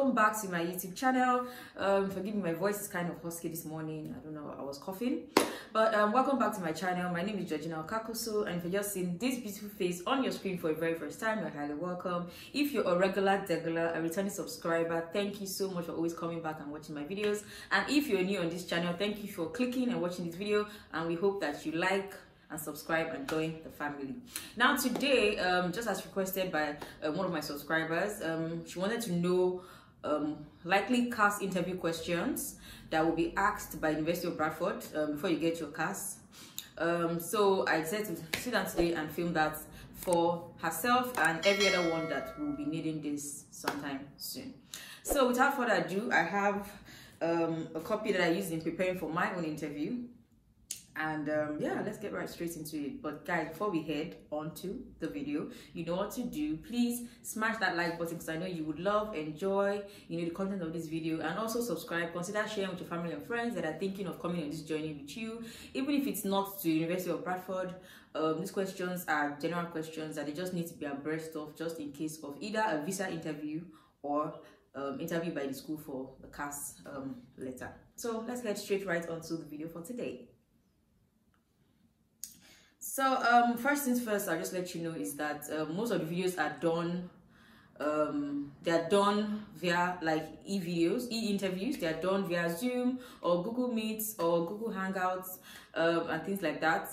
welcome back to my YouTube channel. Forgive me, my voice is kind of husky this morning. I don't know, I was coughing. But welcome back to my channel. My name is Georgina Okakoso, and if you're just seeing this beautiful face on your screen for the very first time, you're highly welcome. If you're a regular, a returning subscriber, thank you so much for always coming back and watching my videos. And if you're new on this channel, thank you for clicking and watching this video, and we hope that you like and subscribe and join the family. Now today, just as requested by one of my subscribers, she wanted to know likely CAS interview questions that will be asked by University of Bradford before you get your CAS. So I decided to sit down today and film that for herself and every other one that will be needing this sometime soon. So without further ado, I have a copy that I used in preparing for my own interview. And yeah, let's get right straight into it. But guys, before we head on to the video, you know what to do. Please smash that like button because I know you would love, enjoy, the content of this video, and also subscribe. Consider sharing with your family and friends that are thinking of coming on this journey with you, even if it's not to the University of Bradford. These questions are general questions that they just need to be abreast of, just in case of either a visa interview or interview by the school for the CAS letter. So let's get straight right onto the video for today. So first things first, I'll just let you know is that most of the videos are done they're done via like e-interviews. They're done via Zoom or Google Meets or Google Hangouts and things like that.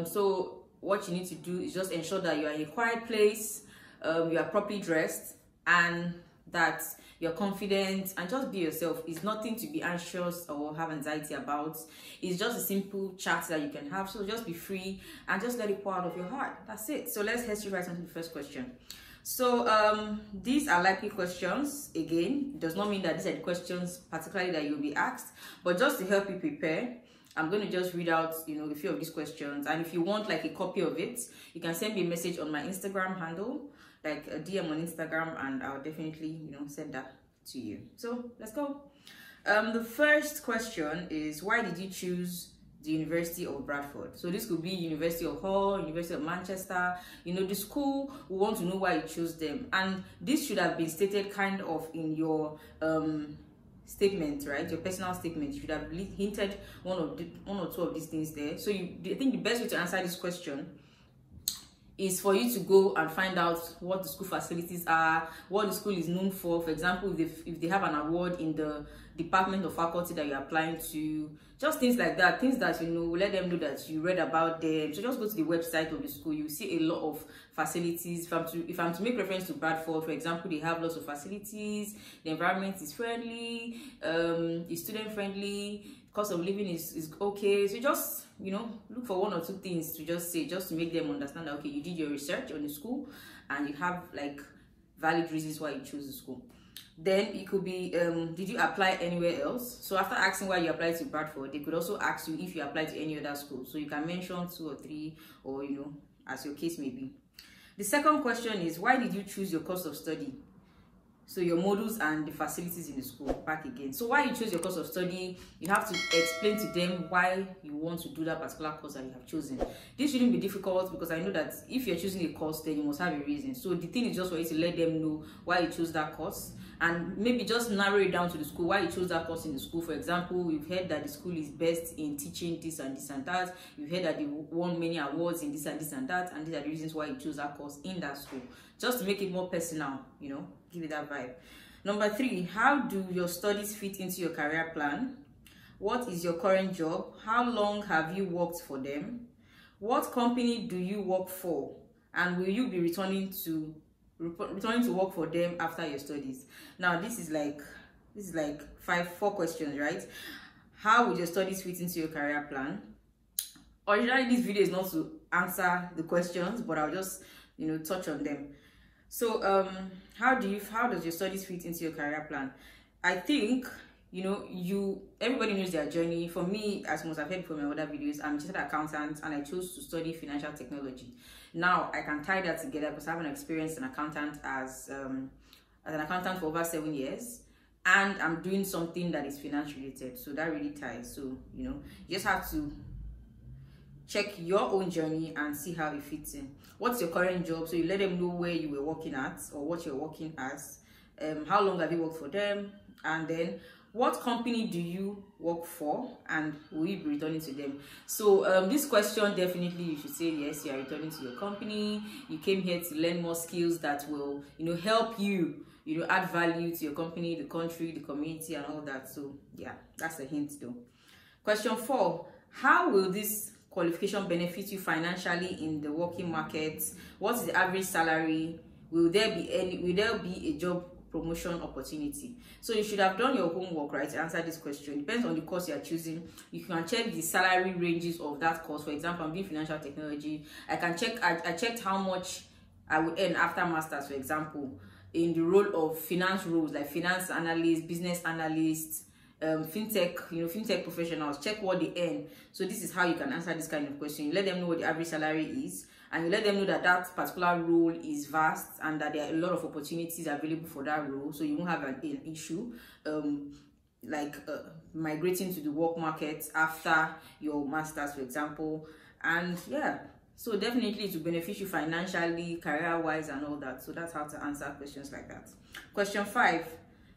So what you need to do is just ensure that you are in a quiet place, you are properly dressed, and that you're confident, and just be yourself. It's nothing to be anxious or have anxiety about. It's just a simple chat that you can have. So just be free and just let it pour out of your heart. That's it. So let's head straight right into the first question. So these are likely questions. Again, it does not mean that these are the questions particularly that you'll be asked, but just to help you prepare, I'm going to just read out a few of these questions. And if you want like a copy of it, you can send me a message on my Instagram handle, like a DM on Instagram, and I'll definitely send that to you. So let's go. The first question is, why did you choose the University of Bradford? So this could be University of Hull, University of Manchester. The school, we want to know why you chose them, and this should have been stated kind of in your statement, right? Your personal statement. You should have hinted one or two of these things there. So I think the best way to answer this question is for you to go and find out what the school facilities are, what the school is known for. For example, if they have an award in the department or faculty that you're applying to, just things like that, things that will let them know that you read about them. So just go to the website of the school. You see a lot of facilities. If I'm to make reference to Bradford, for example, they have lots of facilities. The environment is friendly, it's student friendly, cost of living is okay. So just look for one or two things to just say, just to make them understand that okay, you did your research on the school and you have like valid reasons why you choose the school. Then it could be, did you apply anywhere else? So after asking why you applied to Bradford, they could also ask you if you applied to any other school. So you can mention 2 or 3, or as your case may be. The second question is, why did you choose your course of study? So your modules and the facilities in the school, back again. So why you choose your course of study, you have to explain to them why you want to do that particular course that you have chosen. This shouldn't be difficult because I know that if you're choosing a course, then you must have a reason. So the thing is just for you to let them know why you chose that course, and maybe just narrow it down to the school, why you chose that course in the school. For example, we've heard that the school is best in teaching this and this and that. You've heard that they won many awards in this and this and that, and these are the reasons why you chose that course in that school. Just to make it more personal, give it that vibe. Number 3, how do your studies fit into your career plan? What is your current job? How long have you worked for them? What company do you work for? And will you be returning to work for them after your studies? Now this is like 4 questions, right? How would your studies fit into your career plan? Originally this video is not to answer the questions, but I'll just touch on them. So how does your studies fit into your career plan? I think everybody knows their journey. For me, as most I've heard from my other videos, I'm just an accountant and I chose to study financial technology. Now I can tie that together because I have an experience as an accountant as an accountant for over 7 years, and I'm doing something that is finance related, so that really ties. So you just have to check your own journey and see how it fits in. What's your current job? So you let them know where you were working at or what you're working as. how long have you worked for them, and then what company do you work for, and will you be returning to them? So this question, definitely you should say yes, you are returning to your company. You came here to learn more skills that will, you know, help you, you know, add value to your company, the country, the community, and all that. So yeah, that's a hint though. Question 4, how will this qualification benefit you financially in the working market? What is the average salary? Will there be a job promotion opportunity? So you should have done your homework, right, to answer this question. Depends on the course you are choosing. You can check the salary ranges of that course. For example, I'm doing financial technology. I checked how much I would earn after masters, for example, in the role of finance roles like finance analyst, business analyst, fintech, you know, fintech professionals. Check what they earn. So this is how you can answer this kind of question. You let them know what the average salary is, and you let them know that that particular role is vast and that there are a lot of opportunities available for that role, so you won't have an issue migrating to the work market after your masters, for example. And yeah, so definitely it will benefit you financially, career wise, and all that. So that's how to answer questions like that. Question 5,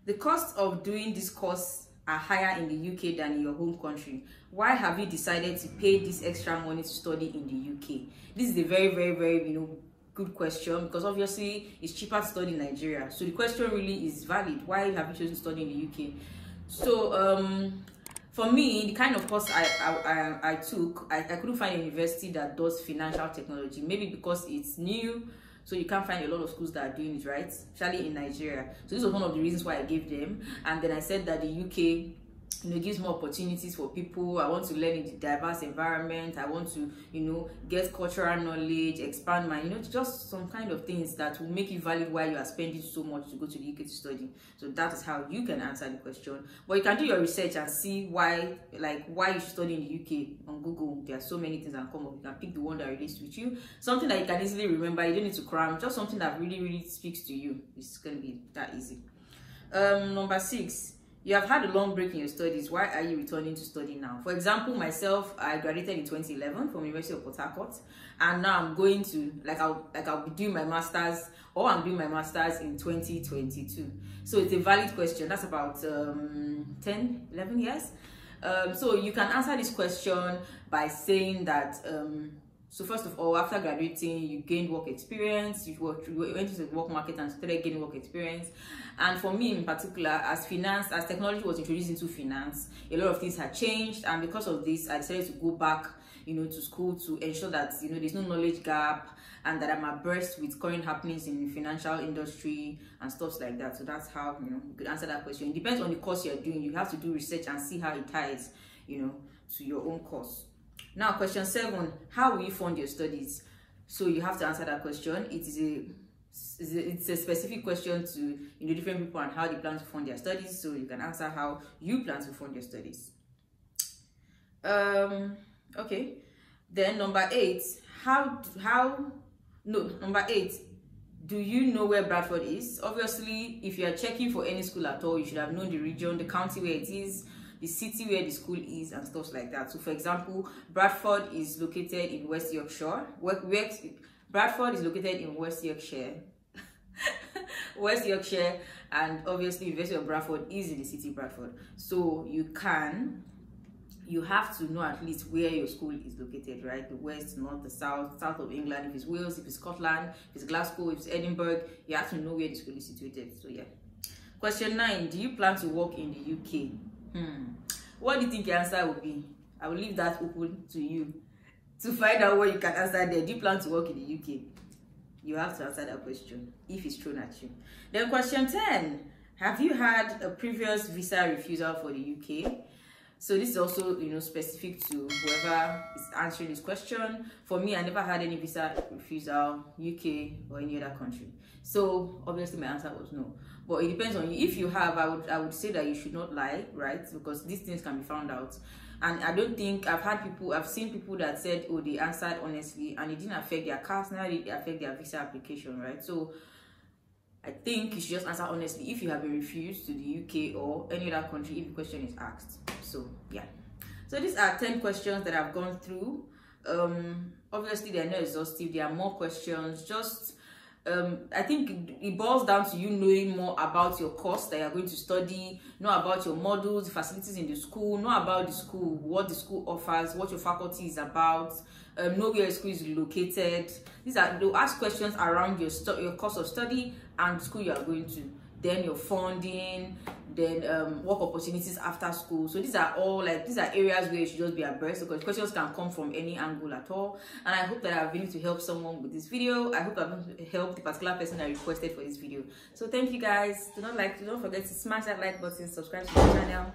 the cost of doing this course are higher in the UK than in your home country. Why have you decided to pay this extra money to study in the UK? This is a very, very, very, you know, good question, because obviously it's cheaper to study in Nigeria. So the question really is valid. Why have you chosen to study in the UK? So for me, the kind of course I took, I couldn't find a university that does financial technology. Maybe because it's new, so you can't find a lot of schools that are doing it, right? Especially in Nigeria. So this was one of the reasons why I gave them. And then I said that the UK, you know, gives more opportunities for people. I want to learn in the diverse environment. I want to, you know, get cultural knowledge, expand my, you know, just some kind of things that will make you value why you are spending so much to go to the UK to study. So that is how you can answer the question. But you can do your research and see why you should study in the UK on Google. There are so many things that come up. You can pick the one that relates with you. Something that you can easily remember. You don't need to cram. Just something that really, really speaks to you. It's going to be that easy. Number 6. You have had a long break in your studies. Why are you returning to study now? For example, myself, I graduated in 2011 from University of Port Harcourt, and now I'm going to I'll be doing my masters, or I'm doing my masters in 2022. So it's a valid question. That's about 11 years. So you can answer this question by saying that so first of all, after graduating, you gained work experience, you went into the work market and started gaining work experience. And for me in particular, as technology was introduced into finance, a lot of things had changed, and because of this, I decided to go back, you know, to school to ensure that, you know, there's no knowledge gap and that I'm abreast with current happenings in the financial industry and stuff like that. So that's how, you know, you could answer that question. It depends on the course you're doing. You have to do research and see how it ties, you know, to your own course. Now, question 7, how will you fund your studies? So you have to answer that question. It's a specific question to, you know, different people and how they plan to fund their studies. So you can answer how you plan to fund your studies. Okay. Then number 8, number 8, do you know where Bradford is? Obviously, if you are checking for any school at all, you should have known the region, the county where it is, the city where the school is, and stuff like that. So for example, Bradford is located in West Yorkshire. Bradford is located in West Yorkshire. West Yorkshire, and obviously University of Bradford is in the city Bradford. So you have to know at least where your school is located, right? The west, north, the south of England. If it's Wales, if it's Scotland, if it's Glasgow, if it's Edinburgh, you have to know where the school is situated. So yeah. Question 9, do you plan to work in the UK? What do you think your answer would be? I will leave that open to you to find out what you can answer there. Do you plan to work in the UK? You have to answer that question if it's thrown at you. Then question 10, have you had a previous visa refusal for the UK? So this is also, you know, specific to whoever is answering this question. For me, I never had any visa refusal, UK or any other country. So obviously my answer was no. But it depends on you. If you have, I would say that you should not lie, right? Because these things can be found out. And I don't think I've seen people that said, oh, they answered honestly and it didn't affect their CAS, now it affect their visa application, right? So I think you should just answer honestly if you have been refused to the UK or any other country if the question is asked. So yeah. So these are 10 questions that I've gone through. Obviously they're not exhaustive. There are more questions. Just I think it boils down to you knowing more about your course that you're going to study, know about your modules, the facilities in the school, know about the school, what the school offers, what your faculty is about, know where your school is located. They'll ask questions around your course of study and the school you are going to, then your funding, then work opportunities after school. So these are areas where you should just be abreast, because questions can come from any angle at all. And I hope that I've been able to help someone with this video. I hope I've helped the particular person that requested for this video. So thank you guys. Do not forget to smash that like button, subscribe to the channel.